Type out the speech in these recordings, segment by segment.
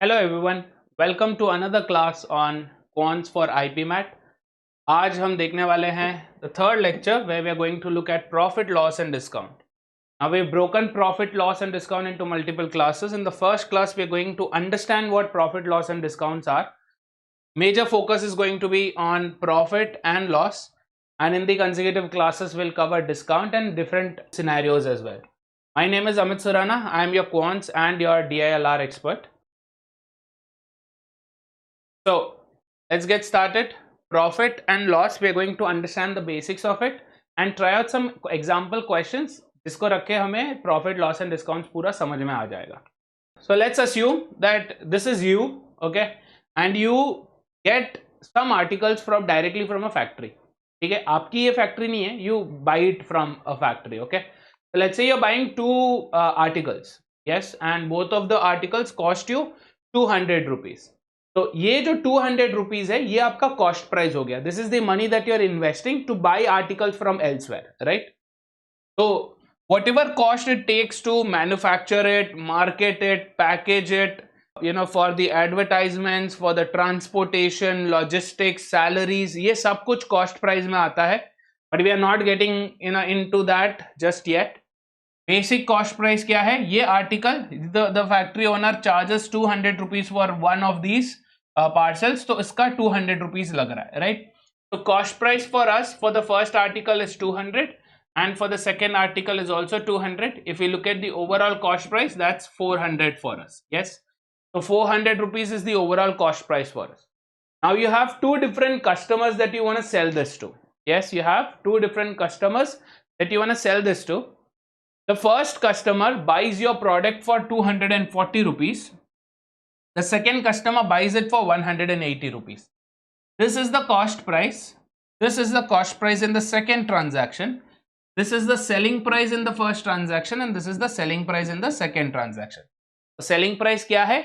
Hello everyone, welcome to another class on quants for IPMAT. आज हम देखने वाले हैं the third lecture where we are going to look at profit, loss and discount. Now we've broken profit, loss and discount into multiple classes. In the first class we are going to understand what profit, loss and discounts are. Major focus is going to be on profit and loss, and in the consecutive classes we'll cover discount and different scenarios as well. My name is Amit Surana. I am your quants and your DILR expert. So let's get started. Profit and loss, we are going to understand the basics of it and try out some example questions जिसको रखे हमें profit, loss and discounts पूरा समझ में आ जाएगा. So let's assume that this is you, okay, and you get some articles from directly from a factory. ठीक है, आपकी ये factory नहीं है, you buy it from a factory, okay. So let's say you're buying two articles, yes, and both of the articles cost you 200 rupees. तो ये जो 200 rupees है ये आपका कॉस्ट प्राइस हो गया. This is the money that you are investing to buy articles from elsewhere, right. तो whatever cost it takes to manufacture it, market it, package it, you know, for the advertisements, for the transportation, logistics, salaries, ये सब कुछ cost price में आता है, but we are not getting, you know, into that just yet. Basic cost price क्या है? ये article, the factory owner charges 200 rupees for one of these parcels, तो इसका 200 rupees लग रहा है, right? So cost price for us for the first article is 200 and for the second article is also 200. If you look at the overall cost price, that's 400 for us, yes? So 400 rupees is the overall cost price for us. Now you have two different customers that you want to sell this to. Yes, you have two different customers that you want to sell this to. The first customer buys your product for 240 rupees. The second customer buys it for 180 rupees. This is the cost price. This is the cost price in the second transaction. This is the selling price in the first transaction and this is the selling price in the second transaction. The selling price क्या है?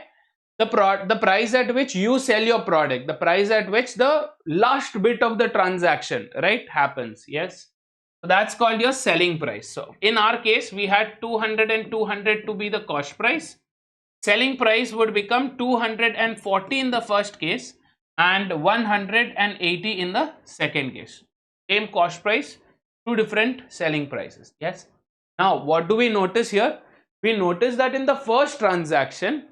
The price at which you sell your product, the price at which the last bit of the transaction, right, happens. Yes, so that's called your selling price. So in our case we had 200 and 200 to be the cost price. Selling price would become 240 in the first case and 180 in the second case. Same cost price, two different selling prices. Yes. Now what do we notice here? We notice that in the first transaction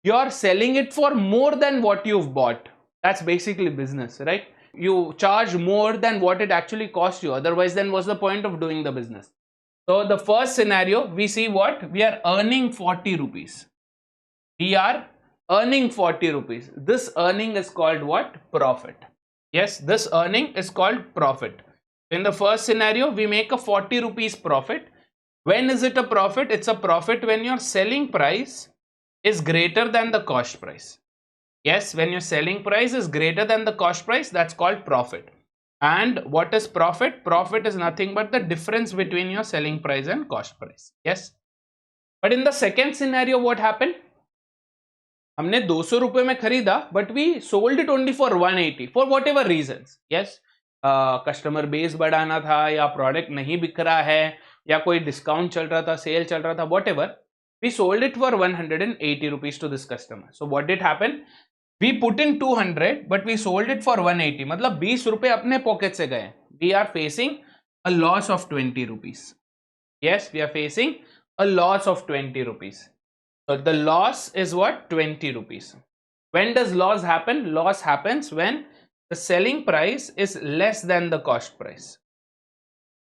you are selling it for more than what you've bought. That's basically business, right? You charge more than what it actually cost you. Otherwise, then what's the point of doing the business? So the first scenario, we see what? We are earning 40 rupees. We are earning 40 rupees. This earning is called what? Profit. Yes, this earning is called profit. In the first scenario, we make a 40 rupees profit. When is it a profit? It's a profit when your selling price is greater than the cost price. Yes, when your selling price is greater than the cost price, that's called profit. And what is profit? Profit is nothing but the difference between your selling price and cost price. Yes. But in the second scenario, what happened? हमने 200 रुपए में खरीदा, but we sold it only for 180 for whatever reasons. Yes, customer base बढ़ाना था या product नहीं बिक रहा है या कोई डिस्काउंट चल रहा था, सेल चल रहा था, whatever. We sold it for 180 rupees to this customer. So what did happen? We put in 200 but we sold it for 180. मतलब 20 रुपए अपने पॉकेट से गए. We are facing a loss of 20 rupees. Yes, we are facing a loss of 20 rupees. So the loss is what? 20 rupees. When does loss happen? Loss happens when the selling price is less than the cost price.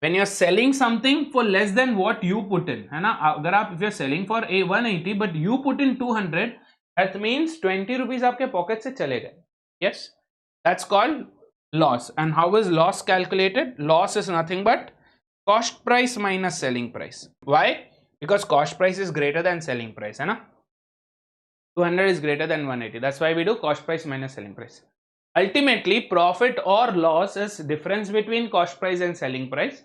When you're selling something for less than what you put in, है ना? अगर आप if you're selling for a 180 but you put in 200, that means 20 rupees आपके pocket से चले गए. Yes, that's called loss. And how is loss calculated? Loss is nothing but cost price minus selling price. Why? Because cost price is greater than selling price, है ना? 200 is greater than 180. That's why we do cost price minus selling price. Ultimately, profit or loss is difference between cost price and selling price.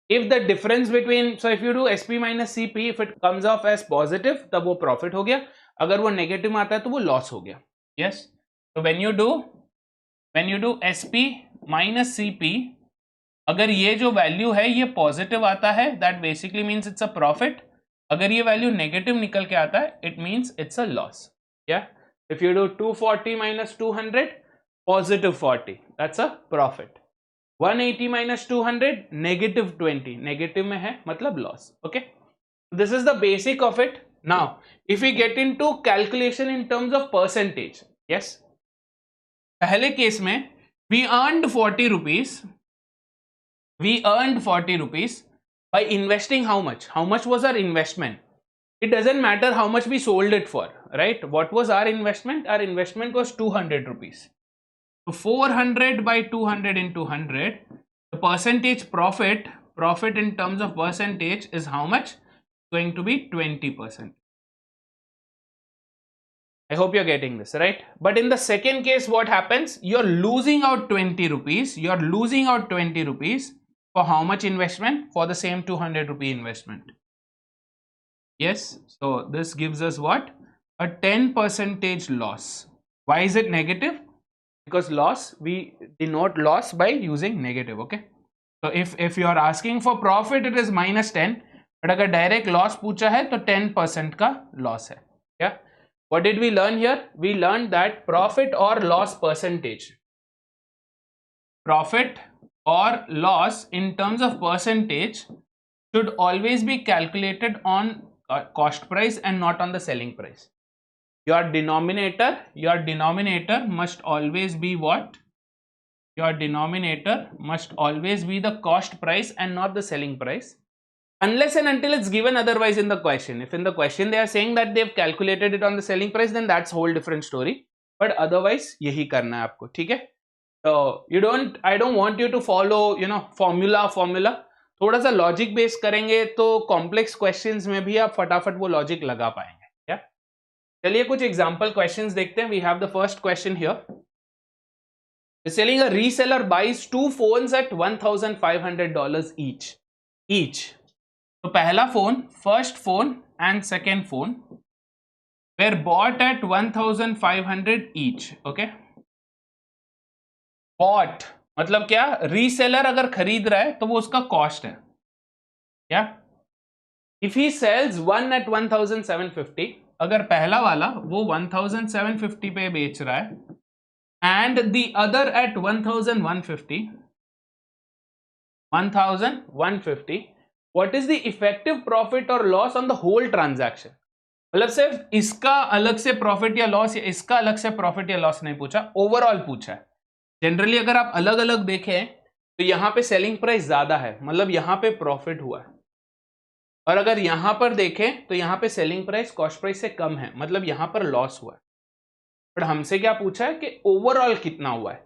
If the difference between, so if you do SP minus CP, if it comes off as positive, तब वो profit हो गया. अगर वो negative में आता है तो वो loss हो गया. Yes. So when you do SP minus CP, अगर ये जो value है ये positive आता है, that basically means it's a profit. अगर ये value negative निकल के आता है, it means it's a loss. Yeah. If you do 240 minus 200, positive 40. That's a profit. 180 minus 200, negative 20. Negative में है मतलब loss. Okay. This is the basic of it. Now, if we get into calculation in terms of percentage, yes. पहले case में we earned 40 rupees. We earned 40 rupees by investing how much? How much was our investment? It doesn't matter how much we sold it for, right? What was our investment? Our investment was 200 rupees. So 400 by 200 into 100, the percentage profit in terms of percentage is how much? Going to be 20%. I hope you're getting this, right? But in the second case, what happens? You're losing out 20 rupees. You're losing out 20 rupees for how much investment? For the same 200 rupee investment. Yes, so this gives us what? A 10% loss. Why is it negative? Because loss, we denote loss by using negative, okay? So if you are asking for profit, it is minus 10. But अगर direct loss पूछा है तो 10% का loss है. Yeah. What did we learn here? We learned that profit or loss percentage. Profit or loss in terms of percentage should always be calculated on cost price and not on the selling price. Your denominator must always be what? Your denominator must always be the cost price and not the selling price, unless and until it's given otherwise in the question. If in the question they are saying that they've calculated it on the selling price, then that's whole different story. But otherwise यही करना है आपको, ठीक है? So I don't want you to follow, formula. थोड़ा सा logic base करेंगे तो कॉम्प्लेक्स क्वेश्चंस में भी आप फटाफट वो लॉजिक लगा पाएंगे. क्या? चलिए कुछ एग्जांपल क्वेश्चंस देखते हैं. We have the first question here. Selling a reseller buys 2 phones at $1,500 each. तो पहला phone, first phone and second phone were bought at 1,500 each. Okay. Bought मतलब क्या? रीसेलर अगर खरीद रहा है तो वो उसका कॉस्ट है. क्या? If he sells one at 1,750, अगर पहला वाला वो 1,750 पे बेच रहा है and the other at 1,150, what is the effective profit और loss on the whole transaction? मतलब सिर्फ इसका अलग से प्रॉफिट या लॉस या इसका अलग से प्रॉफिट या लॉस नहीं पूछा, ओवरऑल पूछा है. जनरली अगर आप अलग अलग देखें तो यहां पे सेलिंग प्राइस ज्यादा है, मतलब यहां पे प्रॉफिट हुआ है. और अगर यहां पर देखें तो यहां पे सेलिंग प्राइस कॉस्ट प्राइस से कम है, मतलब यहां पर लॉस हुआ है. बट हमसे क्या पूछा है कि ओवरऑल कितना हुआ है.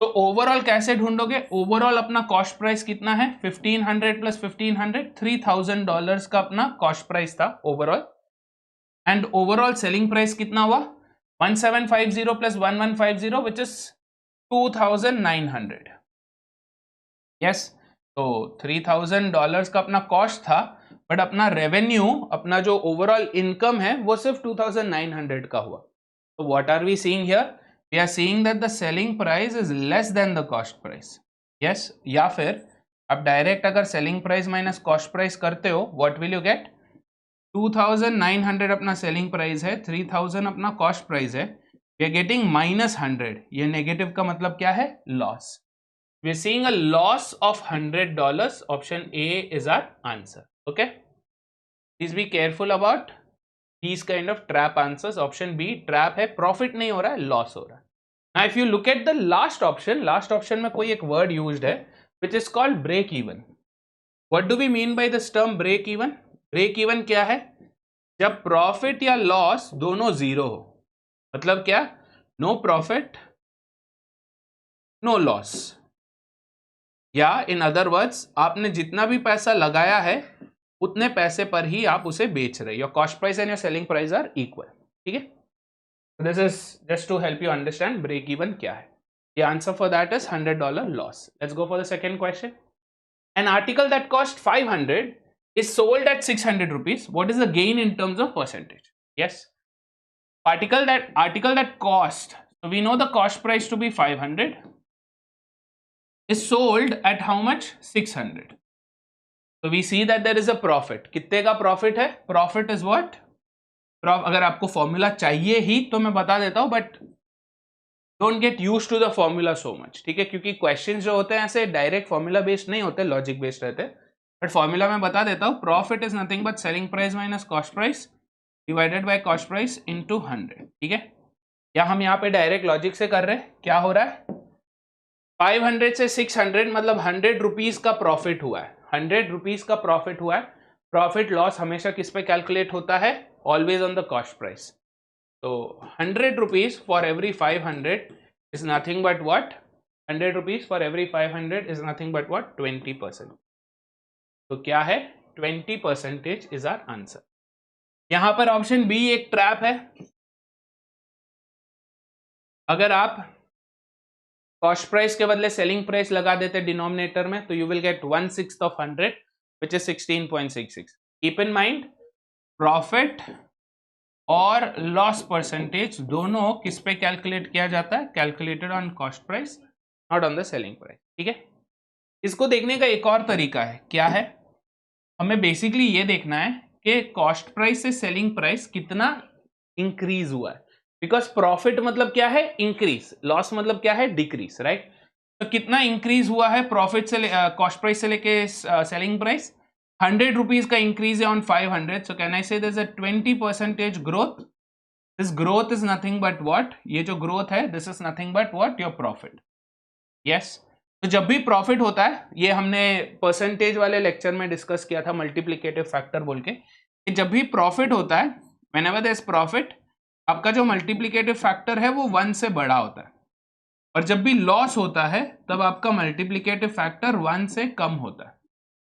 तो ओवरऑल कैसे ढूंढोगे? ओवरऑल अपना कॉस्ट प्राइस कितना है? 1,500 प्लस 1,500, $3,000 का अपना कॉस्ट प्राइस था overall. And overall selling price कितना हुआ? 1,750 प्लस 1,150 विच इज 2,900. यस, तो $3,000 का अपना कॉस्ट था, बट अपना रेवेन्यू, अपना जो ओवरऑल इनकम है वो सिर्फ 2,900 का हुआ. तो what are we seeing here? We are seeing that the selling price is less than the cost price. Yes, या फिर आप डायरेक्ट अगर selling price minus cost price करते हो, व्हाट विल यू गेट? 2,900 अपना सेलिंग प्राइस है, 3,000 अपना cost price है. We are getting minus 100. ये नेगेटिव का मतलब क्या है? Loss. We are seeing a loss of $100. Option A is our answer. Okay. Please be careful about these kind of trap answers. Option B trap है, profit नहीं हो रहा है, loss हो रहा है. Now if you look at the last option में कोई एक word used है which is called break even. What do we mean by this term break even? Break even क्या है? जब profit या loss दोनों जीरो हो. मतलब क्या? No profit no loss. या इन अदर वर्ड्स, आपने जितना भी पैसा लगाया है उतने पैसे पर ही आप उसे बेच रहे. Your cost price and your selling price are equal. ठीक है. This is just to help you understand break even क्या है. The answer for that is $100 loss. Let's go for the second question. An article that cost 500 is sold at 600 rupees. What is the gain in terms of percentage? Yes. Article that cost, so we know the cost price to be 500, is sold at how much? 600. So we see that there is a profit. कितने का profit है? Profit is what? अगर आपको formula चाहिए ही तो मैं बता देता हूं, but don't get use to the formula so much, ठीक है, क्योंकि क्वेश्चन जो होते हैं ऐसे डायरेक्ट फॉर्मूला बेस्ड नहीं होते, लॉजिक बेस्ड रहते हैं। बट फॉर्मूला मैं बता देता हूं, profit is nothing but selling price minus cost price divided by cost price into 100, ठीक है। या हम यहाँ पे डायरेक्ट लॉजिक से कर रहे हैं, क्या हो रहा है, 500 से 600 मतलब 100 रुपीज का प्रॉफिट हुआ है, 100 रुपीज का प्रॉफिट हुआ है। प्रॉफिट लॉस हमेशा किस पे कैलकुलेट होता है, always on the cost price. तो 100 rupees for every 500 is nothing but what, 100 rupees for every 500 is nothing but what, 20%। तो क्या है, 20% इज आवर आंसर। यहां पर ऑप्शन बी एक ट्रैप है। अगर आप कॉस्ट प्राइस के बदले सेलिंग प्राइस लगा देते डिनोमिनेटर में तो you will get 1/6 of 100 which is 16.66। Keep in mind, profit और लॉस परसेंटेज दोनों किस पे कैलकुलेट किया जाता है, calculated on cost price, not on the selling price, ठीक है। इसको देखने का एक और तरीका है, क्या है, हमें बेसिकली ये देखना है कि कॉस्ट प्राइस से सेलिंग प्राइस कितना इंक्रीज हुआ है, बिकॉज प्रॉफिट मतलब क्या है, इंक्रीज, लॉस मतलब क्या है, डिक्रीज, राइट। तो कितना इंक्रीज हुआ है प्रॉफिट से कॉस्ट प्राइस से लेके सेलिंग प्राइस, 100 रुपीज का इंक्रीज है on 500, so can I say there is a 20% growth. This growth is nothing but what, ये जो ग्रोथ है this is nothing but what, your profit, yes. तो जब भी प्रॉफिट होता है, ये हमने परसेंटेज वाले लेक्चर में डिस्कस किया था, मल्टीप्लिकेटिव फैक्टर बोल के, कि जब भी प्रॉफिट होता है, व्हेनेवर देयर इज प्रॉफिट, आपका जो मल्टीप्लिकेटिव फैक्टर है वो 1 से बड़ा होता है, और जब भी लॉस होता है तब आपका मल्टीप्लिकेटिव फैक्टर 1 से कम होता है,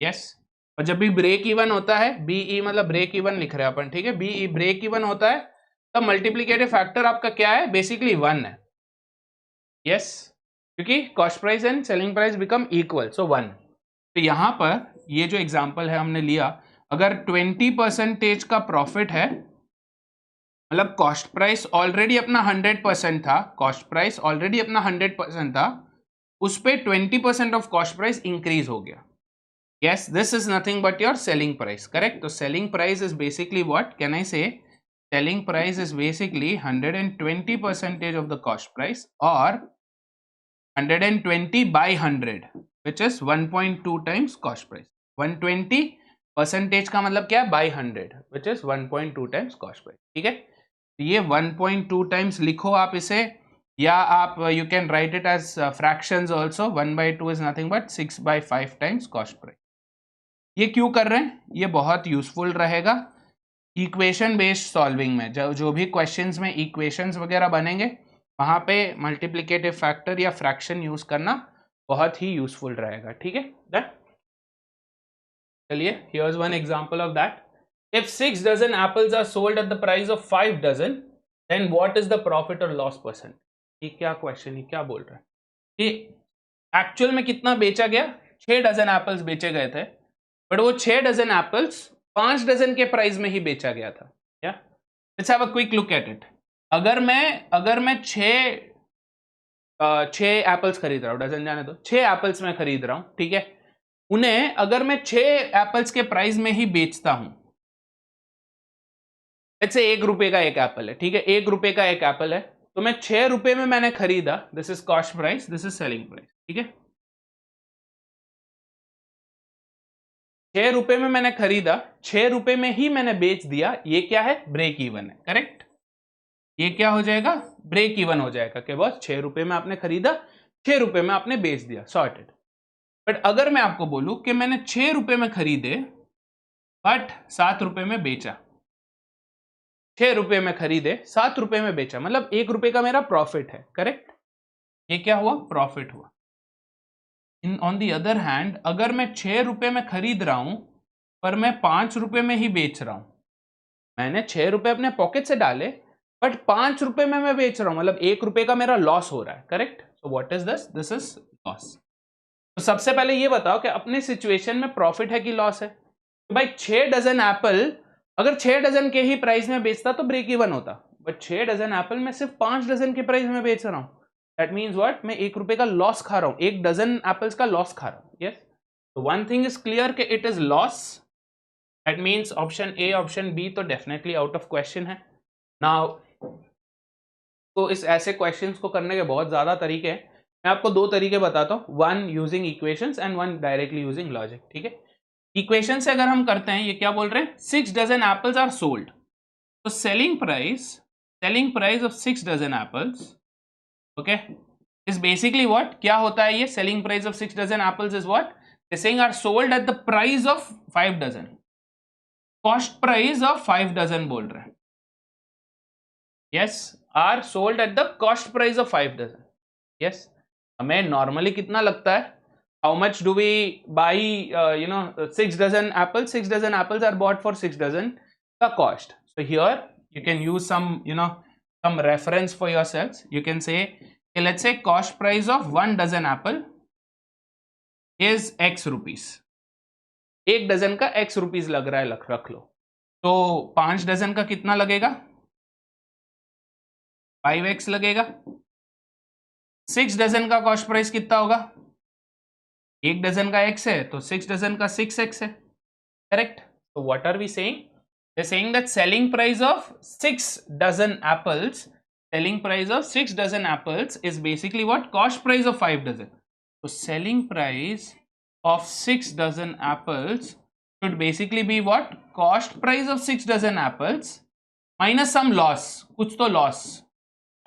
यस। और जब भी ब्रेक इवन होता है, बीई मतलब ब्रेक इवन लिख रहे हैं अपन, ठीक है, बीई ब्रेक इवन होता है, तब मल्टीप्लिकेटिव फैक्टर आपका क्या है, बेसिकली 1 है, यस, क्योंकि cost price and selling price become equal, so 1। तो यहां पर ये जो एग्जांपल है हमने लिया, अगर 20% का प्रॉफिट है, मतलब कॉस्ट प्राइस ऑलरेडी अपना 100% था, कॉस्ट प्राइस ऑलरेडी अपना 100% था, उस पे 20% ऑफ कॉस्ट प्राइस इंक्रीज हो गया, yes, this is nothing but your selling price, correct. तो selling price is basically what, can I say, selling price is basically 120% of the cost price, और 120 by 100 which is 1.2 times cost price, 120% का मतलब क्या है, by 100 which is 1.2 times cost price, ठीक है। ये 1.2 times लिखो आप इसे, या आप you can write it as fractions also, 1/2 is nothing but 6/5 times cost price. ये क्यों कर रहे हैं, ये बहुत यूजफुल रहेगा इक्वेशन बेस्ड सॉल्विंग में, जो भी क्वेश्चंस में इक्वेशंस वगैरह बनेंगे वहां पे मल्टीप्लिकेटिव फैक्टर या फ्रैक्शन यूज करना बहुत ही यूजफुल रहेगा, ठीक है। चलिए, here's one example of that. If 6 dozen apples are sold at the price of 5 dozen, then what is the profit or loss %? ये क्या क्वेश्चन है, क्या बोल रहा है कि एक्चुअल में कितना बेचा गया, 6 डजन एप्पल्स बेचे गए थे, बट वो 6 डजन एप्पल्स 5 डजन के प्राइस में ही बेचा गया था, क्या। Let's have a quick look at it. अगर मैं 6 एप्पल्स खरीद रहा हूँ, डजन जाने दो, 6 एप्पल्स मैं खरीद रहा हूँ, ठीक है, उन्हें अगर मैं 6 एप्पल्स के प्राइस में ही बेचता हूं, से 1 रुपए का एक एप्पल है, ठीक है, 1 रुपए का एक एप्पल है, तो मैं 6 रुपए में मैंने खरीदा, this is cost price, this is selling price, ठीक है। 6 रुपए में मैंने खरीदा, 6 रुपए में ही मैंने बेच दिया, ये क्या है, ब्रेक इवन है, करेक्ट। ये क्या हो जाएगा, ब्रेक इवन हो जाएगा कि बस 6 रुपए में आपने खरीदा, 6 रुपए में आपने बेच दिया, सॉर्टेड। बट अगर मैं आपको बोलूं कि मैंने 6 रुपए में खरीदे बट 7 रुपए में बेचा, 6 रुपए में खरीदे 7 रुपए में बेचा, मतलब 1 रुपए का मेरा प्रॉफिट है, करेक्ट, ये क्या हुआ, प्रॉफिट हुआ। In on the other hand, अगर मैं 6 रुपए में खरीद रहा हूं पर मैं 5 रुपए में ही बेच रहा हूं, मैंने 6 रुपए अपने पॉकेट से डाले बट 5 रुपए में मैं बेच रहा हूं, मतलब 1 रुपए का मेरा लॉस हो रहा है, correct. So what is this, this is loss. तो सबसे पहले ये बताओ कि अपने सिचुएशन में प्रॉफिट है कि लॉस है। तो भाई 6 डजन एप्पल अगर 6 डजन के ही प्राइस में बेचता तो ब्रेक इवन होता, बट 6 डजन एप्पल में सिर्फ 5 डजन के प्राइस में बेच रहा हूं, दैट मीन्स व्हाट, मैं 1 रुपए का लॉस खा रहा हूं, 1 डजन एप्पल्स का लॉस खा रहा हूं, यस। तो वन थिंग इज क्लियर कि it is loss that means option A option B तो डेफिनेटली आउट ऑफ क्वेश्चन है। नाउ तो इस ऐसे क्वेश्चंस को करने के बहुत ज़्यादा तरीके हैं। मैं आपको दो तरीके बताता हूँ, one using equations and one directly using logic. ठीक है, इक्वेशन से अगर हम करते हैं, ये क्या बोल रहे हैं, 6 डजन एप्पल्स आर सोल्ड, तो selling price of 6 dozen apples, okay, is basically what, क्या होता है ये selling price of 6 dozen apples is what, they saying are sold at the price of 5 dozen, cost price of 5 dozen बोल रहे हैं, yes, are sold at the cost price of 5 dozen, yes. हमें normally कितना लगता है, how much do we by 6 dozen apples, 6 dozen apples are bought for 6 dozen का cost. So here you can use some reference for yourselves. You can say, okay, let's say cost price of 1 dozen apple is x rupees, एक dozen का x rupees लग रहा है, रख लो, तो 5 dozen का कितना लगेगा, 5x लगेगा। 6 डजन का कॉस्ट प्राइस कितना होगा, एक डजन का x है तो 6 डजन का 6x है, करेक्ट। तो what are we saying, they're saying that selling price of 6 dozen apples is basically what, cost price of 5 dozen. So selling price of 6 dozen apples should basically be what, cost price of 6 dozen apples minus some loss, कुछ तो loss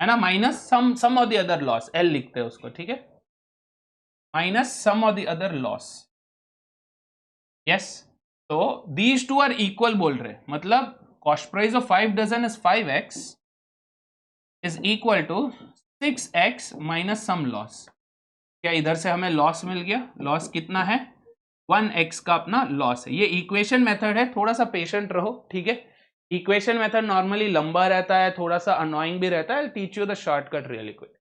है ना, minus some of the other loss, L लिखते हैं उसको, ठीक है, minus some of the other loss, yes. तो दीज टू आर इक्वल बोल रहे, मतलब cost price of 5 dozen is 5x is equal to 6x minus some loss. क्या इधर से हमें लॉस मिल गया, लॉस कितना है, 1x का अपना लॉस है। ये इक्वेशन मेथड है, थोड़ा सा पेशेंट रहो, ठीक है। इक्वेशन मेथड नॉर्मली लंबा रहता है, थोड़ा सा अनोइंग भी रहता है, teach you the shortcut really quick.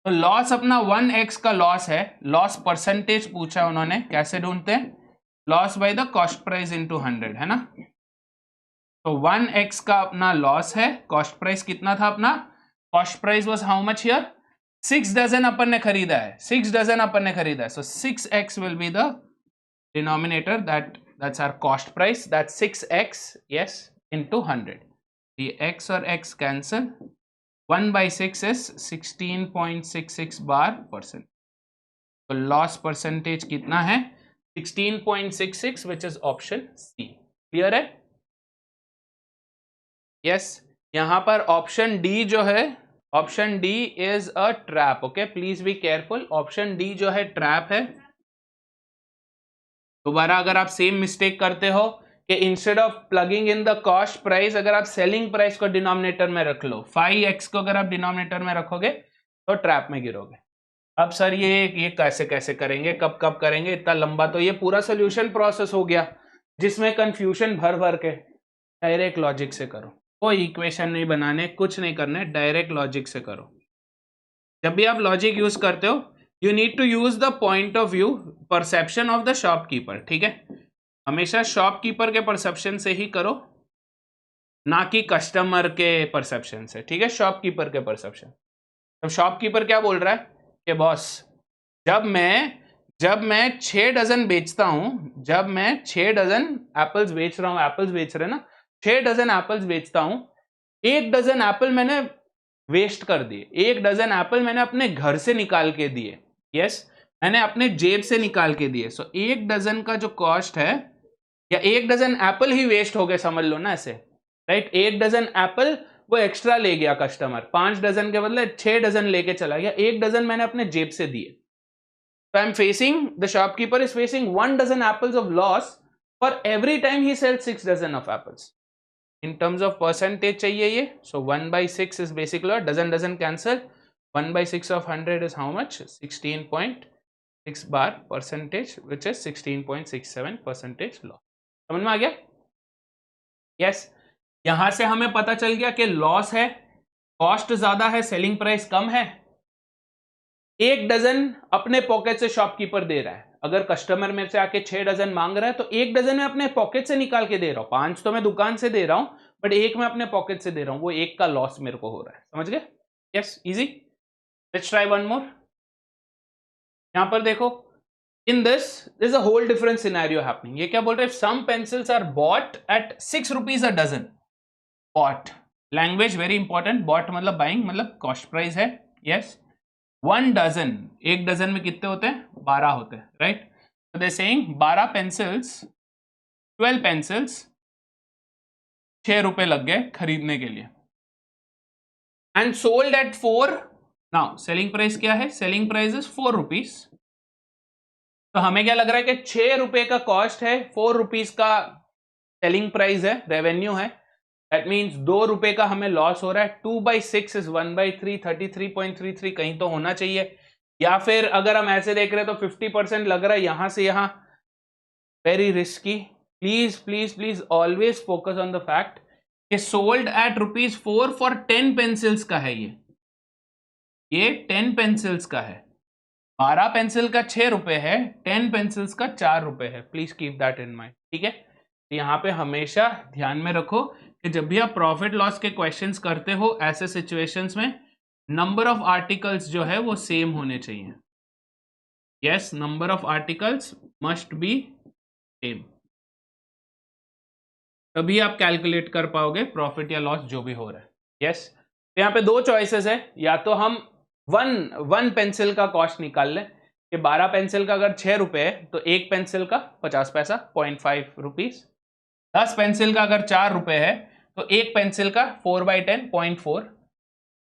तो लॉस अपना 1x का लॉस है, लॉस परसेंटेज पूछा उन्होंने, कैसे ढूंढते हैं, loss by the cost price into 100, है ना। तो 1x का अपना लॉस है, कॉस्ट प्राइस कितना था अपना, cost price was how much here, 6 dozen अपन ने खरीदा है, 6 डजन अपन ने खरीदा है, so 6x will be the denominator, that's our cost price, that's 6x, yes, into 100। ये x और x cancel, 1/6 is 16.66 bar percent, तो लॉस परसेंटेज कितना है, 16.66, which is option C। Clear है, यस। यहां पर ऑप्शन डी जो है, option D is a trap, okay, please be careful, option D जो है ट्रैप है। दोबारा अगर आप सेम मिस्टेक करते हो कि instead of plugging in the cost price, अगर आप सेलिंग प्राइस को डिनोमिनेटर में रख लो, 5x को अगर आप डिनोमिनेटर में रखोगे तो ट्रैप में गिरोगे। अब सर ये कैसे करेंगे, कब करेंगे, इतना लंबा, तो ये पूरा सोल्यूशन प्रोसेस हो गया जिसमें कंफ्यूजन भर के, डायरेक्ट लॉजिक से करो, कोई इक्वेशन नहीं बनाने, कुछ नहीं करने, डायरेक्ट लॉजिक से करो। जब भी आप लॉजिक यूज करते हो, you need to use the point of view, perception of the shopkeeper, ठीक है, हमेशा शॉपकीपर के परसेप्शन से ही करो, ना कि कस्टमर के परसेप्शन से, ठीक है, शॉपकीपर के परसेप्शन। तो शॉपकीपर क्या बोल रहा है कि बॉस, जब मैं 6 डजन बेचता हूं, जब मैं 6 डजन एप्पल्स बेच रहा हूं, एप्पल्स बेच रहे ना, 6 डजन एप्पल्स बेचता हूं, 1 डजन एप्पल मैंने वेस्ट कर दिए, 1 डजन एप्पल मैंने अपने घर से निकाल के दिए, यस, मैंने अपने जेब से निकाल के दिए। सो 1 डजन का जो कॉस्ट है, या 1 डजन एप्पल ही वेस्ट हो गए, समझ लो ना ऐसे, राइट, 1 डजन एप्पल वो एक्स्ट्रा ले गया कस्टमर, 5 डजन के बदले 6 डजन लेके चला गया, 1 डजन मैंने अपने जेब से दिए। तो I am facing, the shopkeeper is facing 1 dozen apples of loss for every time he sells 6 dozen of apples. In terms of percentage चाहिए ये, so 1/6 is basically dozen cancel, 1/6 of 100 is how much, 16.6 bar percentage, which is 16.67% loss. समझ में आ गया, yes. यहां से हमें पता चल गया कि लॉस है, कॉस्ट ज्यादा है, सेलिंग प्राइस कम है, 1 डजन अपने पॉकेट से शॉपकीपर दे रहा है, अगर कस्टमर मेरे से आके 6 डजन मांग रहा है तो 1 डजन मैं अपने पॉकेट से निकाल के दे रहा हूं, 5 तो मैं दुकान से दे रहा हूं, बट 1 मैं अपने पॉकेट से दे रहा हूं, वो 1 का लॉस मेरे को हो रहा है, समझ गए, yes, easy. Let's try one more. यहां पर देखो, In this, there's a whole different scenario happening. ये क्या बोल रहे हैं? If some pencils are bought at 6 rupees a dozen. Bought. Language very important. Bought मतलब buying मतलब cost price है. Yes. 1 dozen. एक डजन में कितने होते हैं? 12 होते हैं. Right? So they're saying 12 pencils, 12 pencils, 6 रुपए लग गए खरीदने के लिए. And sold at 4. Now selling price क्या है? Selling price is 4 rupees. तो हमें क्या लग रहा है कि 6 रुपए का कॉस्ट है, 4 रुपीज का सेलिंग प्राइस है, रेवेन्यू है. दैट मीन्स 2 रुपए का हमें लॉस हो रहा है. 2/6 इज 1/3, 33.33 कहीं तो होना चाहिए. या फिर अगर हम ऐसे देख रहे हैं तो 50% लग रहा है यहां से यहां. Very risky. Please please please always focus on the fact कि सोल्ड एट ₹4 फॉर 10 पेंसिल्स का है. ये 10 पेंसिल्स का है. 12 पेंसिल का 6 रुपए है, 10 पेंसिल्स का 4 रुपए है. Please keep that in mind. ठीक है, यहाँ पे हमेशा ध्यान में रखो कि जब भी आप प्रॉफिट लॉस के क्वेश्चंस करते हो ऐसे सिचुएशंस में नंबर ऑफ आर्टिकल्स जो है वो सेम होने चाहिए. Yes, number of articles must be same, तभी आप कैलकुलेट कर पाओगे प्रॉफिट या लॉस जो भी हो रहा है. यस, तो यहाँ पे 2 चॉइसेस है. या तो हम वन पेंसिल का कॉस्ट निकाल लें कि 12 पेंसिल का अगर 6 रुपए है तो एक पेंसिल का 50 पैसा, 0.5 रुपीज. 10 पेंसिल का अगर 4 रुपए है तो एक पेंसिल का 4/10, 0.4.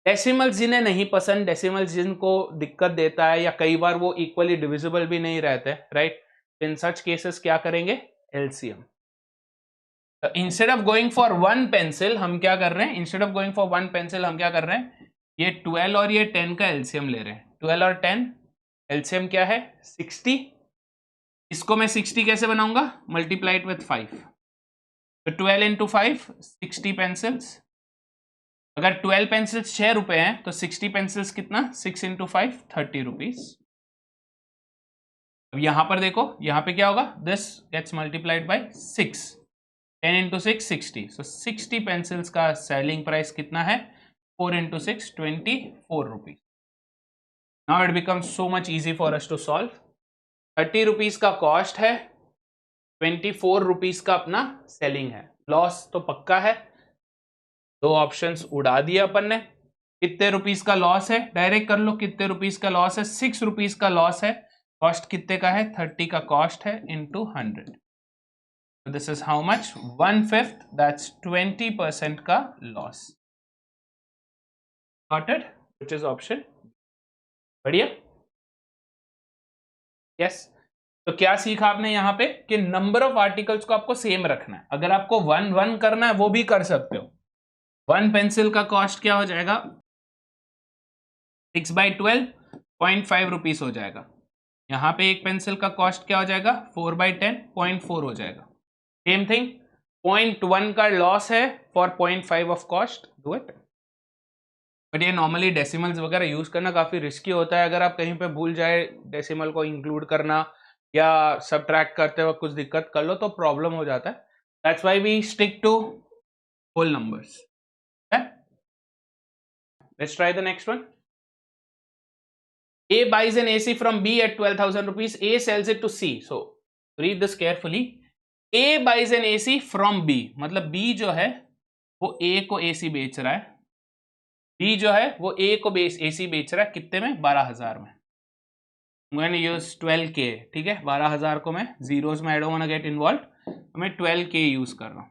डेसिमल्स जिन्हें नहीं पसंद, डेसिमल्स जिनको दिक्कत देता है या कई बार वो इक्वली डिविजिबल भी नहीं रहते, राइट, इन सच केसेस क्या करेंगे? LCM. Instead of going for one pencil हम क्या कर रहे हैं? Instead of going for one pencil हम क्या कर रहे हैं? ये 12 और ये 10 का एलसीएम ले रहे हैं. 12 और 10 एलसीएम क्या है? 60. इसको मैं 60 कैसे बनाऊंगा? Multiply it with 5. तो 12 इंटू 5, 60 पेंसिल्स. अगर 12 पेंसिल्स 6 रुपए हैं तो 60 पेंसिल्स कितना? 6 इंटू 5, 30 रुपीज. अब यहां पर देखो, यहां पे क्या होगा? This gets multiplied by 6. 10 into 6, 60. So 60 pencils का सेलिंग प्राइस कितना है? 4 into 6, 24 rupees. Now it becomes so much easy for us to solve. 30 rupees का कॉस्ट है, 24 रुपीज का अपना सेलिंग है. लॉस तो पक्का है. 2 ऑप्शंस उड़ा दिए अपन ने. कितने रुपीज का लॉस है? डायरेक्ट कर लो. कितने रुपीज का लॉस है? 6 रुपीज का लॉस है. कॉस्ट कितने का है? 30 का कॉस्ट है into 100. This is how much? 1/5. That's 20% का loss. Sorted, which is option. बढ़िया. यस, तो क्या सीखा आपने यहां पे? कि नंबर ऑफ आर्टिकल्स को आपको सेम रखना है. अगर आपको 1 करना है वो भी कर सकते हो. 1 पेंसिल का कॉस्ट क्या हो जाएगा? 6/12, 0.5 रुपीज हो जाएगा. यहां पे एक पेंसिल का कॉस्ट क्या हो जाएगा? 4/10, 0.4 हो जाएगा. Same thing. 0.1 का लॉस है for 0.5 of cost. Do it. But ये नॉर्मली डेसिमल्स वगैरह यूज करना काफी रिस्की होता है. अगर आप कहीं पे भूल जाए डेसिमल को इंक्लूड करना या सबट्रैक्ट करते वक्त कुछ दिक्कत कर लो तो प्रॉब्लम हो जाता है. That's why we stick to whole numbers. Let's try the next one. A buys an AC from B at 12,000 rupees. A sells it to C. So read this carefully. A buys an AC from B. मतलब B जो है वो A को AC बेच रहा है. B जो है वो A को AC बेच रहा है. कितने में? 12,000 में. I'm going to use 12K. ठीक है, 12,000 को मैं जीरोस में I don't want to get involved. मैं 12K यूज कर रहा हूं.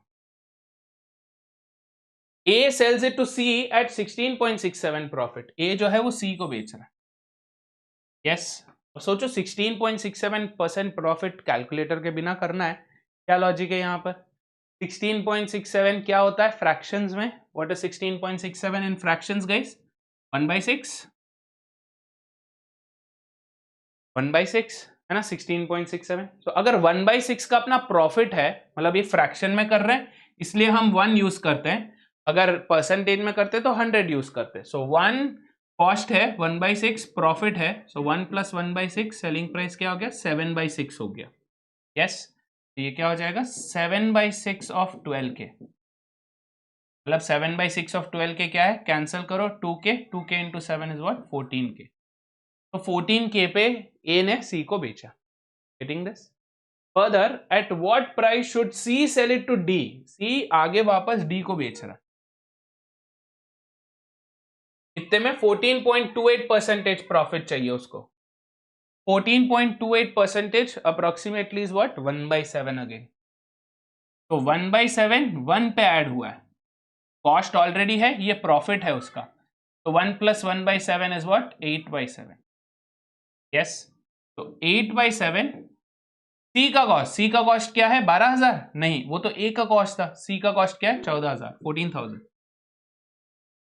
A sells it to C at 16.67 profit. A जो है वो C को बेच रहा है. यस, सोचो 16.67% प्रॉफिट कैलकुलेटर के बिना करना है. क्या लॉजिक है यहाँ पर? 16.67 क्या होता है फ्रैक्शंस में? What is 16.67 in fractions guys? 1/6. 1/6 है ना 16.67. तो अगर 1/6 का अपना प्रॉफिट है, मतलब ये फ्रैक्शन में कर रहे हैं इसलिए हम 1 यूज करते हैं. अगर परसेंटेज में करते तो 100 यूज करते. सो 1 कॉस्ट है, 1/6 प्रॉफिट है. सो 1 + 1/6 सेलिंग प्राइस क्या हो गया? 7/6 हो गया. यस, तो ये क्या हो जाएगा? 7/6 ऑफ 12K. मतलब 7/6 ऑफ 12K क्या है? कैंसिल करो. 2K into 7 is what? 14K. तो 14K पे A ने C को बेचा. Getting this? Further at what price should C sell it to D? C आगे वापस डी को बेच रहा है, इतने में 14.28% प्रॉफिट चाहिए उसको. 14.28% अप्रोक्सीमेटली इज व्हाट? 1/7 अगेन. तो 1/7 1 पे ऐड हुआ है, कॉस्ट ऑलरेडी है, ये प्रॉफिट है उसका. तो 1 + 1/7 इज व्हाट? 8/7. यस. तो 8/7. सी का कॉस्ट क्या है? 12,000? नहीं, वो तो ए का कॉस्ट था. सी का कॉस्ट क्या है? 14,000, 14,000.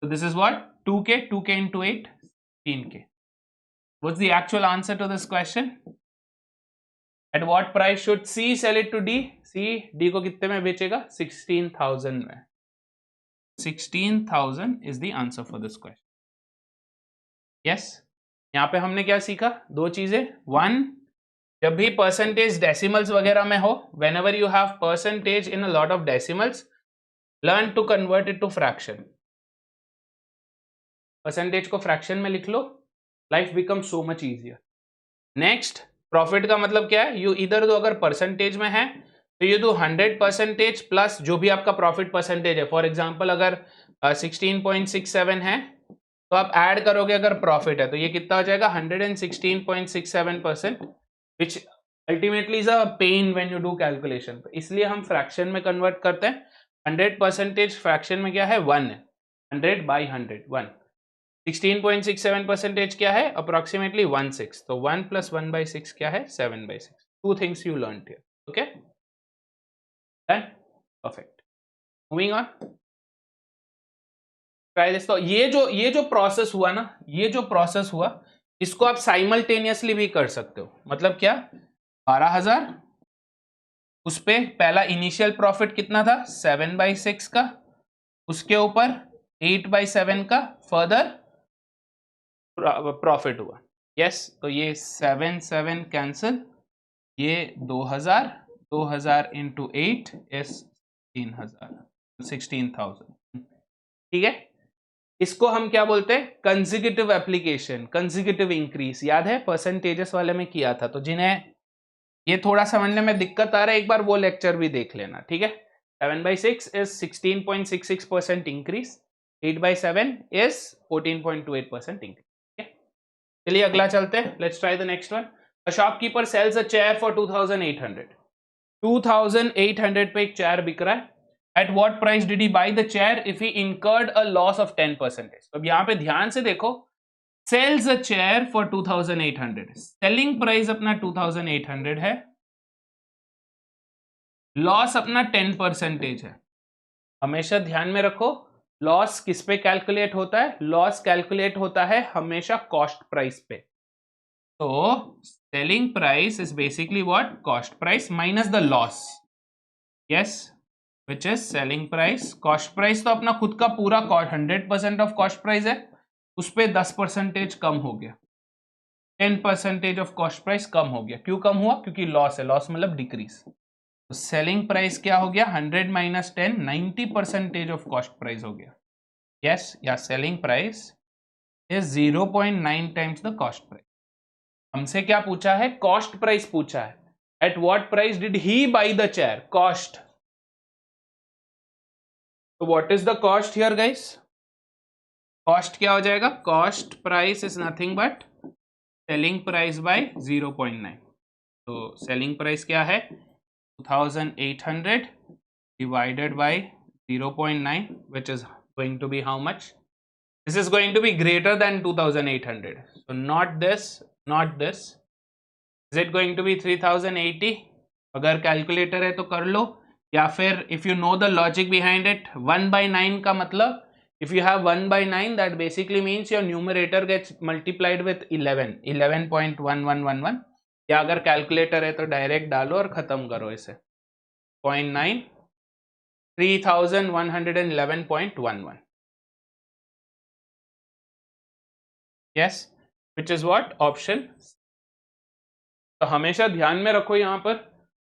So this is what? 2K, 2K into 8, 16K. What's the actual answer to this question? At what price should C sell it to D? C D को कितने में बेचेगा? 16,000 में. 16,000 is the answer for this question. Yes. यहाँ पे हमने क्या सीखा? दो चीजें. One, जब भी परसेंटेज डेसिमल्स वगैरह में हो, whenever you have percentage in a lot of decimals, learn to convert it to fraction. Percentage को फ्रैक्शन में लिख लो, life become so much easier. Next, profit का मतलब क्या है? यू इधर दो, अगर परसेंटेज में है तो यू डू 100% प्लस जो भी आपका प्रॉफिट परसेंटेज है. फॉर एग्जांपल अगर 16.67 है तो आप ऐड करोगे, अगर प्रॉफिट है तो ये कितना हो जाएगा? 116.67%, which ultimately is a pain when you do calculation. इसलिए हम फ्रैक्शन में कन्वर्ट करते हैं. 100% फ्रैक्शन में क्या है? 1 है. 100/100 1. 16.67% क्या है? अप्रोक्सीमेटली 1/6. तो 1 + 1/6 क्या है? 7/6. Two things you learned here. Okay? Done? Perfect. Moving on. Try this. तो ये जो प्रोसेस हुआ ना, ये जो प्रोसेस हुआ, इसको आप साइमल्टेनियसली भी कर सकते हो. मतलब क्या? 12,000, उस पे पहला इनिशियल प्रॉफिट कितना था? 7/6 का, उसके ऊपर 8/7 का फर्दर प्रॉफिट हुआ. यस. तो ये 7 कैंसिल, ये 2,000 इंटू 8 इज 16,000. ठीक है. इसको हम क्या बोलते हैं? Consecutive application, consecutive increase. याद है परसेंटेजेस वाले में किया था. तो जिन्हें ये थोड़ा समझने में दिक्कत आ रहा है, एक बार वो लेक्चर भी देख लेना. ठीक है. 7/6 इज 16.66% इंक्रीज. 8/7 is 14.28% increase. चलिए अगला चलते हैं. Let's try the next one. A shopkeeper sells a chair for 2,800. 2,800 पे एक चेयर बिक रहा है. At what price did he buy the chair if he incurred a loss of 10%? अब यहां पे ध्यान से देखो, sells a chair for 2,800. Selling price अपना 2,800 है, लॉस अपना 10% है. हमेशा ध्यान में रखो, लॉस किस पे कैलकुलेट होता है? लॉस कैलकुलेट होता है हमेशा कॉस्ट प्राइस पे. तो selling price is basically what? Cost price minus the loss. Yes, which is selling price. Cost price तो अपना खुद का पूरा 100% ऑफ कॉस्ट प्राइस है, उस पे 10% कम हो गया. 10% ऑफ कॉस्ट प्राइस कम हो गया. क्यों कम हुआ? क्योंकि लॉस है. लॉस मतलब डिक्रीज. तो सेलिंग प्राइस क्या हो गया? 100 - 10, 90% ऑफ कॉस्ट प्राइस हो गया. यस, या selling price is 0.9 times the cost price. हमसे क्या पूछा है? कॉस्ट प्राइस पूछा है. At what price did he buy the chair? Cost. तो what is the cost here guys? Cost क्या हो जाएगा? Cost price is nothing but selling price by 0.9. तो सेलिंग प्राइस क्या है? 2,800 divided by 0.9, which is going to be how much? This is going to be greater than 2,800. So not this, not this. Is it going to be 3,080? अगर calculator है तो कर लो, या फिर if you know the logic behind it, 1/9 का मतलब if you have 1/9, that basically means your numerator gets multiplied with 11, 11.1111. या अगर कैलकुलेटर है तो डायरेक्ट डालो और खत्म करो इसे. 0.9, 3,111.11. Yes, which is what? Option. तो हमेशा ध्यान में रखो यहां पर,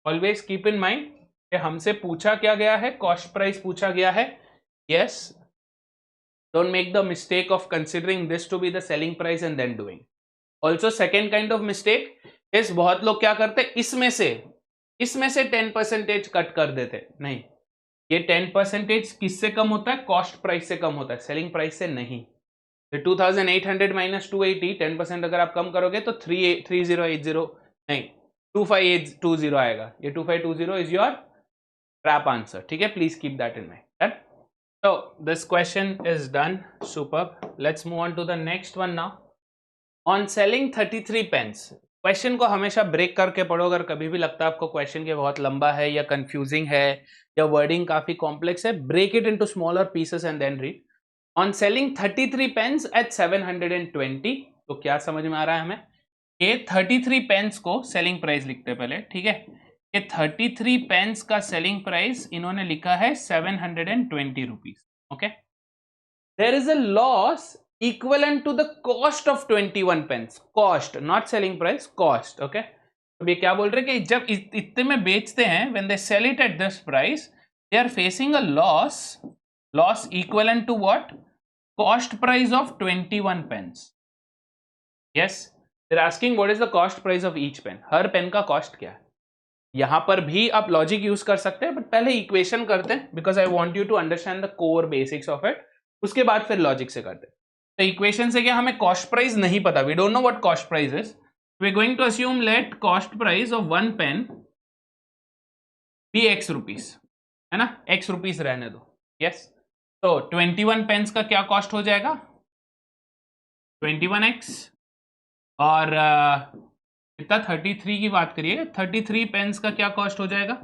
ऑलवेज कीप इन माइंड कि हमसे पूछा क्या गया है? कॉस्ट प्राइस पूछा गया है. Yes, don't make the mistake of considering this to be the selling price and then doing. Also second kind of mistake, इस बहुत लोग क्या करते, इसमें से 10% कट कर देते। नहीं, ये 10% किससे कम होता है? कॉस्ट प्राइस से कम होता है, सेलिंग प्राइस से नहीं। 2800 माइनस 280, 10% अगर आप कम करोगे तो 3080 नहीं 25820 आएगा। ये 2520 इज योर ट्रैप आंसर, ठीक है? Please keep that in mind. So this question is done. Superb. Let's move on to the next one now. On selling 33 pence. Question को हमेशा ब्रेक करके पढ़ो। अगर कभी भी लगता है आपको क्वेश्चन के बहुत लंबा है या कंफ्यूजिंग है या वर्डिंग काफी कॉम्प्लेक्स है, break it into smaller pieces and then read. On selling 33 pens at 720, तो क्या समझ में आ रहा है हमें? ये 33 पेन्स को सेलिंग प्राइस लिखते हैं पहले, ठीक है? ये 33 पेन्स का सेलिंग प्राइस इन्होंने लिखा है 720 rupees. Okay, there is a loss equivalent to the cost of 21 pens. Cost, not selling price, cost. Okay, अब ये क्या बोल रहे हैं कि जब इतने में बेचते हैं, when they sell it at this price, they are facing a loss equivalent to what? Cost price of 21 pens. Yes, they are asking what is the cost price of each pen. हर pen का cost क्या है? यहां पर भी आप logic use कर सकते हैं, बट पहले इक्वेशन करते हैं, because I want you to understand the core basics of it. उसके बाद फिर लॉजिक से करते हैं। तो इक्वेशन से क्या, हमें कॉस्ट प्राइस नहीं पता, we don't know what cost price is. We are going to assume let cost price of one pen be x rupees, है ना? x रुपीस रहने दो। यस, तो 21 पेन्स का क्या कॉस्ट हो जाएगा? 21x। और कितना, 33 की बात करिए, 33 पेन्स का क्या कॉस्ट हो जाएगा?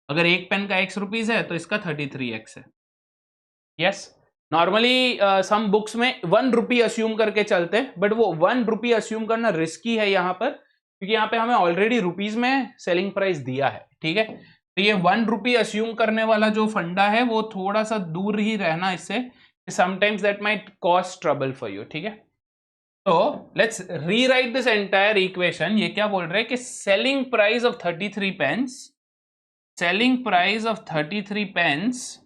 अगर एक पेन का x रुपीस है तो इसका 33x है। यस, नॉर्मली सम बुक्स में 1 रुपी अस्यूम करके चलते हैं, बट वो 1 रुपी अस्यूम करना रिस्की है यहाँ पर, क्योंकि यहाँ पे हमें ऑलरेडी रुपीज में सेलिंग प्राइस दिया है, ठीक है? तो ये 1 रुपी अस्यूम करने वाला जो फंडा है वो थोड़ा सा दूर ही रहना इससे, sometimes that might cause trouble for you, ठीक है? तो let's rewrite this entire equation. ये क्या बोल रहे हैं कि selling price of 33 pens, selling price of 33 pens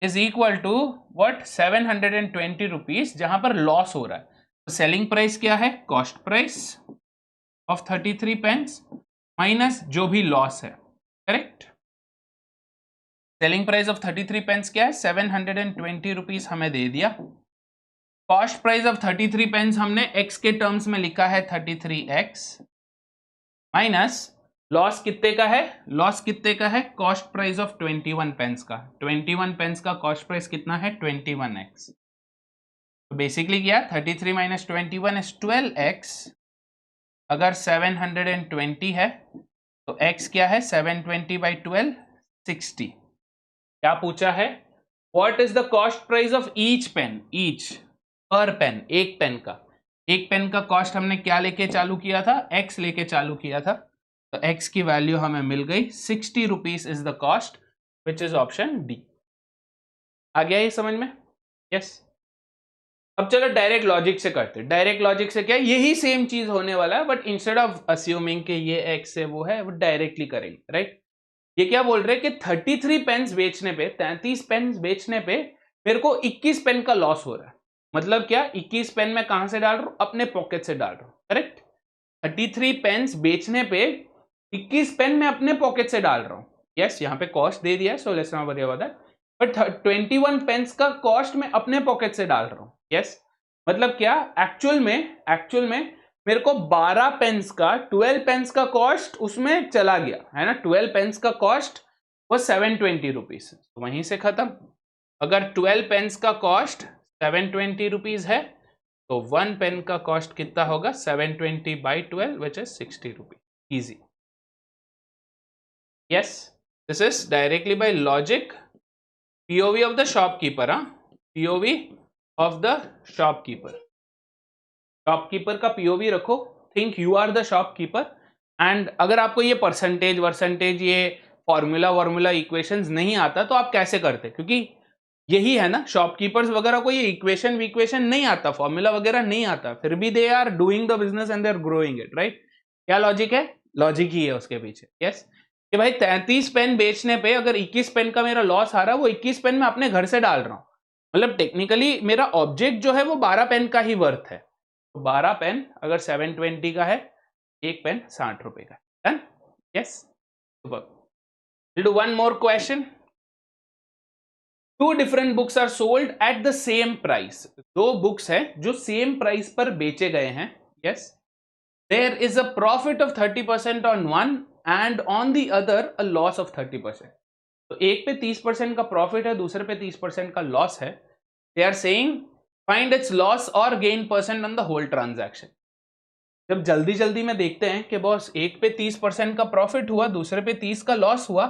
is equal to what? 720 rupees, जहां पर लॉस हो रहा है। तो सेलिंग प्राइस क्या है? Cost price of 33 pens minus जो भी लॉस है, correct? Selling price of 33 pens क्या है? 720 रुपीज हमें दे दिया। कॉस्ट प्राइस ऑफ 33 पेन्स हमने x के टर्म्स में लिखा है 33x, माइनस लॉस कितने का है? लॉस कितने का है? कॉस्ट प्राइस ऑफ 21 पेन्स का। 21 पेन्स का कॉस्ट प्राइस कितना है? 21x। तो बेसिकली क्या, 33 माइनस 21 इज 12x। अगर 720 है तो x क्या है? 720 बाई 12, 60। क्या पूछा है? What is the cost price of each pen? Each, per pen, एक पेन का। एक पेन का कॉस्ट हमने क्या लेके चालू किया था? x लेके चालू किया था। तो x की वैल्यू हमें मिल गई 60 rupees is the cost, which is option D. आ गया ये समझ में? यस। अब चलो डायरेक्ट लॉजिक से करते हैं। डायरेक्ट लॉजिक से क्या, यही सेम चीज होने वाला है, बट इंस्टेड ऑफ अस्यूमिंग कि ये x है वो है, वो डायरेक्टली करेंगे, राइट? ये क्या बोल रहे हैं कि 33 पेन्स बेचने पे, 33 पेन्स बेचने पे मेरे को 21 पेन का लॉस हो रहा है। मतलब क्या, 21 पेन मैं कहां से डाल रहा हूं? अपने पॉकेट से डाल रहा हूं, करेक्ट? 33 पेन्स बेचने पे 21 पेन मैं अपने पॉकेट से डाल रहा हूं। यस, यहाँ पे कॉस्ट दे दिया है, so let's not worry about that. But 21 pens का कॉस्ट मैं अपने पॉकेट से डाल रहा हूं। यस, मतलब क्या, एक्चुअल में मेरे को 12 पेन्स का, 12 पेन्स का कॉस्ट उसमें चला गया है ना। 12 पेन्स का कॉस्ट वो 720 रुपीज, वहीं से खत्म। अगर 12 पेन्स का कॉस्ट 720 रुपीज है तो 1 पेन का कॉस्ट कितना होगा? 720 by 12 which is 60 rupees. Easy. Yes, this is directly by logic, POV of the shopkeeper. POV of the shopkeeper. Shopkeeper का POV रखो, think you are the shopkeeper. And अगर आपको ये परसेंटेज ये फॉर्मूला इक्वेशंस नहीं आता तो आप कैसे करते? क्योंकि यही है ना, शॉपकीपर्स वगैरह को ये इक्वेशन नहीं आता, फॉर्मूला वगैरह नहीं आता, फिर भी they are doing the business and they are growing it, right? क्या लॉजिक है? लॉजिक ही है उसके पीछे। यस, कि भाई 33 पेन बेचने पे अगर 21 पेन का मेरा लॉस आ रहा है, वो 21 पेन मैं अपने घर से डाल रहा हूं। मतलब टेक्निकली मेरा ऑब्जेक्ट जो है वो 12 पेन का ही वर्थ है। तो 12 पेन अगर 720 का है, एक पेन 60 रुपए का। Done? Yes, we'll do one more question. Two different books are sold at the same price. दो बुक्स हैं जो सेम प्राइस पर बेचे गए हैं। Yes, there is a profit of 30% on one and on the other a loss of 30%. तो एक पे 30% का प्रॉफिट है, दूसरे पे 30% का लॉस है। They are saying find its loss और gain percent on the whole transaction. जब जल्दी जल्दी में देखते हैं कि बॉस एक पे 30% का प्रॉफिट हुआ, दूसरे पे 30 का लॉस हुआ,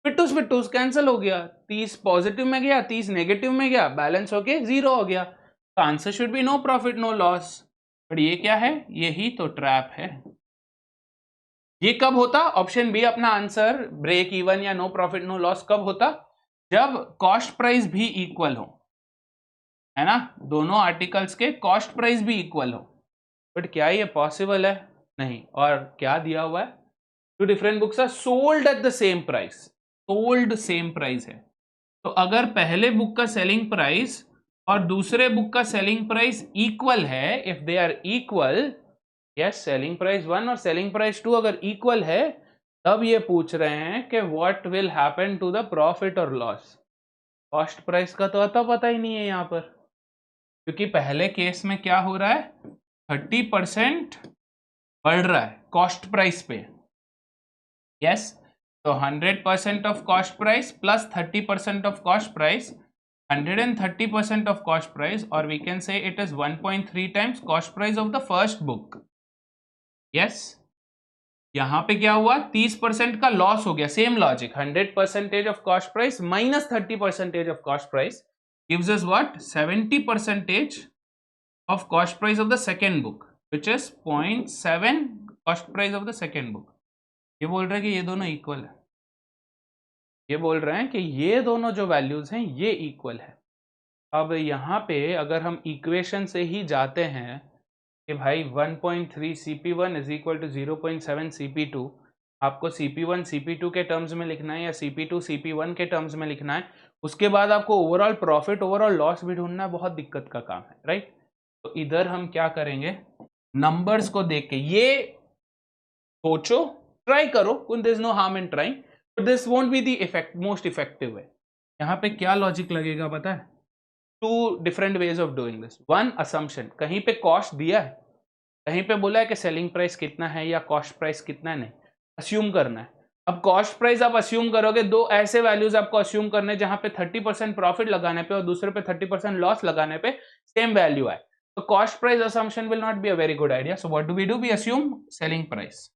पिट्टूस पिट्टूस कैंसिल हो गया, 30 पॉजिटिव में गया, 30 नेगेटिव में गया, बैलेंस होके 0 हो गया। तो answer should be no profit no loss. But ये क्या है? यही तो ट्रैप है। ये कब होता? ऑप्शन बी अपना आंसर, ब्रेक इवन या नो प्रॉफिट नो लॉस कब होता? जब कॉस्ट प्राइस भी इक्वल हो, है ना, दोनों आर्टिकल्स के कॉस्ट प्राइस भी इक्वल हो। बट क्या ये पॉसिबल है? नहीं। और क्या दिया हुआ है? Two different books are sold at the same price. Sold same price है, तो अगर पहले बुक का सेलिंग प्राइस और दूसरे बुक का सेलिंग प्राइस इक्वल है, if they are equal, yes, selling price 1 और सेलिंग प्राइस 2 अगर इक्वल है, तब ये पूछ रहे हैं कि what will happen to the profit और लॉस। कॉस्ट प्राइस का तो अता पता ही नहीं है यहाँ पर, क्योंकि पहले केस में क्या हो रहा है? 30% बढ़ रहा है कॉस्ट प्राइस पे। यस, तो 100% of cost price plus 30% of cost price, 130% of cost price, और we can say it is 1.3 times cost price of the first book. Yes, यहां पे क्या हुआ? 30% का लॉस हो गया। Same logic, 100% of cost price minus 30% of cost price gives us what? 70% of cost price of the second book, which is 0.7 cost price of the second book. ये बोल रहे हैं कि ये दोनों इक्वल है। ये बोल रहे हैं कि ये दोनों जो वैल्यूज हैं ये इक्वल है। अब यहाँ पे अगर हम इक्वेशन से ही जाते हैं कि भाई 1.3 CP1 is equal to 0.7 CP2, आपको CP1 CP2 के टर्म्स में लिखना है या CP2 CP1 के टर्म्स में लिखना है, उसके बाद आपको ओवरऑल प्रॉफिट ओवरऑल लॉस भी ढूंढना बहुत दिक्कत का काम है, राइट? तो इधर हम क्या करेंगे? नंबर्स को देख के ये सोचो, ट्राई करो, there is no harm in trying, but this won't be the most effective way. यहाँ पे क्या लॉजिक लगेगा पता है? Two different ways of doing this. One, assumption, कहीं पे कॉस्ट दिया है, कहीं पे बोला है कि सेलिंग प्राइस कितना है या कॉस्ट प्राइस कितना, नहीं, अस्यूम करना है। अब कॉस्ट प्राइस आप अस्यूम करोगे, दो ऐसे वैल्यूज आपको अस्यूम करने जहां पे 30% प्रॉफिट लगाने पे और दूसरे पे 30% लॉस लगाने पे सेम वैल्यू आए, तो cost price assumption will not be a very good idea. So what do? We assume selling price.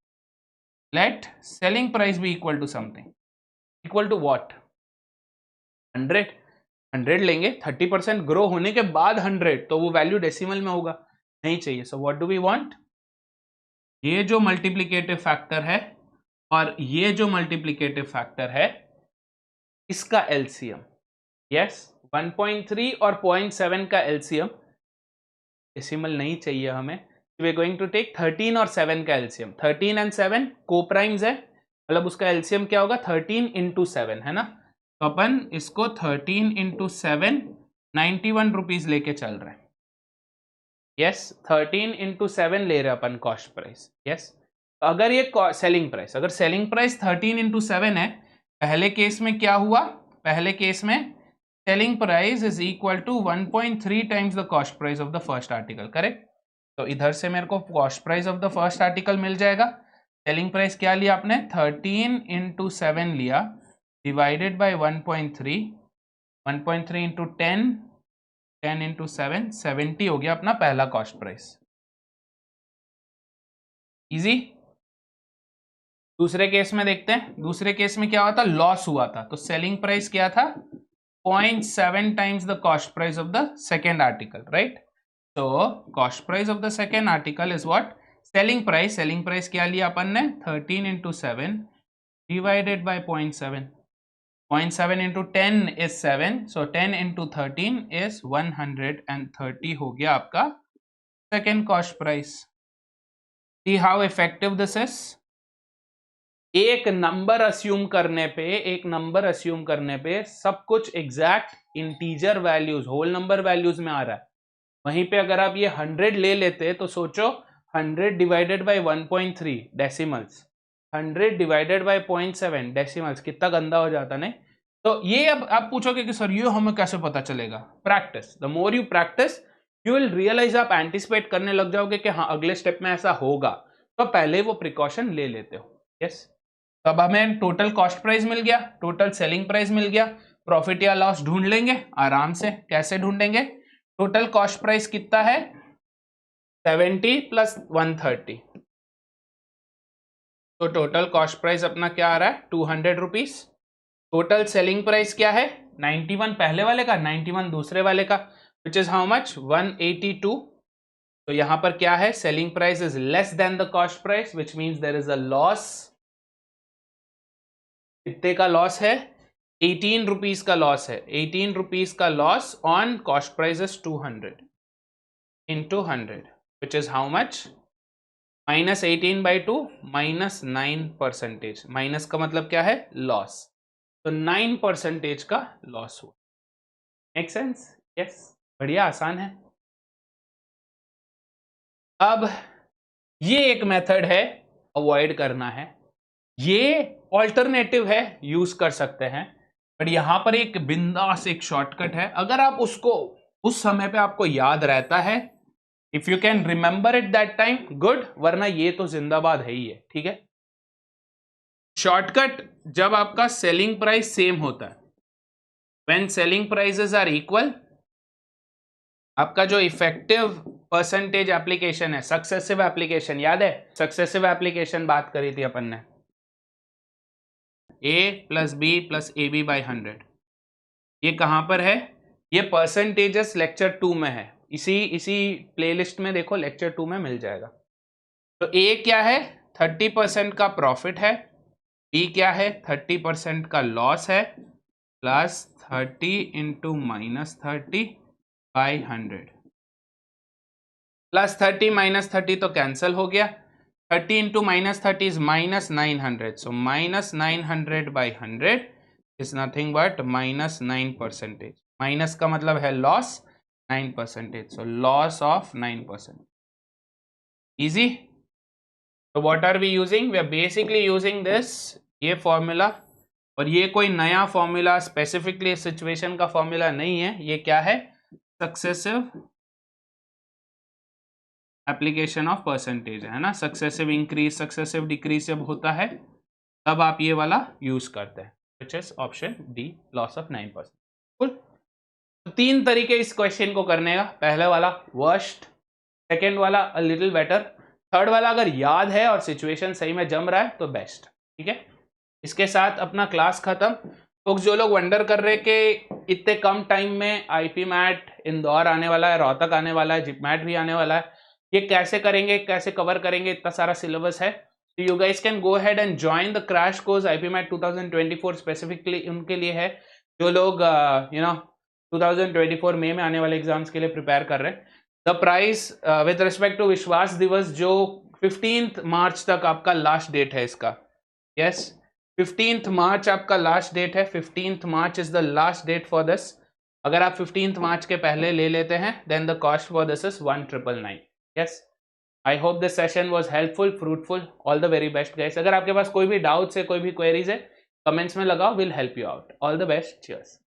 Let selling price be equal to something, equal to what? 100 लेंगे, 30% ग्रो होने के बाद 100, तो वो वैल्यू डेसिमल में होगा, नहीं चाहिए। So what do we want? ये जो मल्टीप्लिकेटिव फैक्टर है और ये जो मल्टीप्लिकेटिव फैक्टर है, इसका एलसीएम। यस, 1.3 और 0.7 का एलसीएम, डेसिमल नहीं चाहिए हमें। We are going to take 13 और 7 का एलसीएम। 13 एंड 7 कोप्राइम्स है, मतलब उसका एलसीएम क्या होगा? 13 इंटू 7, है ना? तो अपन इसको 13 इंटू 7 91 रुपीज लेके चल रहे हैं। यस, 13 इंटू 7 ले रहे हैं अपन कॉस्ट प्राइस। यस, अगर ये सेलिंग प्राइस, अगर सेलिंग प्राइस 13 इंटू 7 है, पहले केस में क्या हुआ? पहले केस में selling price is equal to 1.3 times the cost price of the first article, correct? तो इधर से मेरे को cost price of the first article मिल जाएगा। सेलिंग प्राइस क्या लिया आपने? 13 इंटू 7 लिया, डिवाइडेड बाई 1.3, 1.3 इंटू 10, 10 इंटू 7, 70 हो गया अपना पहला कॉस्ट प्राइस। इजी। दूसरे केस में देखते हैं। दूसरे केस में क्या हुआ था? लॉस हुआ था, तो सेलिंग प्राइस क्या था? 0.7 times the cost price of the second article, right? तो cost price of the second article is what? Selling price. Selling price क्या लिया अपन ने? 13 into 7 divided by 0.7, 0.7 into 10 is 7, so 10 into 13 is 130 हो गया आपका second cost price. See how effective this is? एक number assume करने पे, एक नंबर अस्यूम करने पे सब कुछ exact integer values, whole number values में आ रहा है। वहीं पे अगर आप ये 100 ले लेते तो सोचो 100 divided by 1.3 decimals, 100 divided by 0.7 decimals, कितना गंदा हो जाता नहीं। तो ये अब आप पूछोगे कि सर ये हमें कैसे पता चलेगा? Practice, the more you practice you will realise, आप एंटिसिपेट करने लग जाओगे कि हाँ अगले स्टेप में ऐसा होगा, तो पहले वो प्रिकॉशन ले लेते हो। यस, तो अब हमें टोटल कॉस्ट प्राइस मिल गया, टोटल सेलिंग प्राइस मिल गया, प्रॉफिट या लॉस ढूंढ लेंगे आराम से। कैसे ढूंढेंगे? टोटल कॉस्ट प्राइस कितना है? 70 प्लस 130, तो टोटल कॉस्ट प्राइस अपना क्या आ रहा है? 200 रुपीज। टोटल सेलिंग प्राइस क्या है? 91 पहले वाले का, 91 दूसरे वाले का, विच इज हाउ मच? 182। तो यहां पर क्या है? Selling price is less than the cost price, which means there is a loss. कितने का लॉस है? 18 रुपीज का लॉस है। 18 रुपीज का loss on cost price is 200 into 100, which is how much? Minus 18 by 2 minus 9%। Minus का मतलब क्या है? लॉस। तो 9% का लॉस हुआ। Make sense? यस, बढ़िया, आसान है। अब ये एक मेथड है, अवॉइड करना है, ये ऑल्टरनेटिव है, यूज कर सकते हैं, बट यहां पर एक बिंदास एक शॉर्टकट है। अगर आप उसको उस समय पे आपको याद रहता है, if you can remember it that time, good, वरना ये तो जिंदाबाद है ही है। ठीक है, शॉर्टकट जब आपका सेलिंग प्राइस सेम होता है, when selling prices are equal, आपका जो इफेक्टिव परसेंटेज एप्लीकेशन है, सक्सेसिव एप्लीकेशन, याद है सक्सेसिव एप्लीकेशन बात करी थी अपन ने, a plus B plus A B by 100, ये कहां पर है? ये परसेंटेजेस लेक्चर 2 में है, इसी प्लेलिस्ट में देखो, लेक्चर 2 में मिल जाएगा। तो a क्या है? 30% का प्रॉफिट है, b क्या है? 30% का लॉस है, plus 30 into minus 30 by 100, plus 30 minus 30 तो कैंसल हो गया, 30 into minus 30 is minus 900, so minus 900 by 100 is nothing but minus 9%। Minus का मतलब है loss, 9%, so loss of 9%। Easy. तो what are we using? We are basically using this, ये formula, और ये कोई नया फॉर्मूला स्पेसिफिकली सिचुएशन का फॉर्मूला नहीं है, ये क्या है? सक्सेसिव एप्लीकेशन ऑफ परसेंटेज है ना, सक्सेसिव इंक्रीज सक्सेसिव डिक्रीज जब होता है तब आप ये वाला यूज करते हैं, विच is option D, loss of 9%। कुल तो 3 तरीके इस क्वेश्चन को करने का, पहले वाला वर्स्ट, सेकेंड वाला अ लिटिल बेटर, थर्ड वाला अगर याद है और सिचुएशन सही में जम रहा है तो बेस्ट। ठीक है, इसके साथ अपना क्लास खत्म। तो जो लोग वंडर कर रहे कि इतने कम टाइम में आईपी मैट इंदौर आने वाला है, रोहतक आने वाला है, जिपमैट भी आने वाला है, ये कैसे करेंगे, कैसे कवर करेंगे, इतना सारा सिलेबस है, तो you guys can go ahead and join the crash course IP MAT 2024, specifically उनके लिए है जो लोग 2024 मई में आने वाले एग्जाम्स के लिए प्रिपेयर कर रहे हैं। The price with respect to विश्वास दिवस, जो 15 मार्च तक आपका लास्ट डेट है इसका, यस 15 मार्च आपका लास्ट डेट है, 15 March is the last date for this. अगर आप 15 मार्च के पहले ले लेते हैं then the cost for this is 1999। Yes, I hope this session was helpful, fruitful, all the very best guys. अगर आपके पास कोई भी डाउट्स है, कोई भी क्वेरीज है, कमेंट्स में लगाओ, will help you out. All the best, cheers.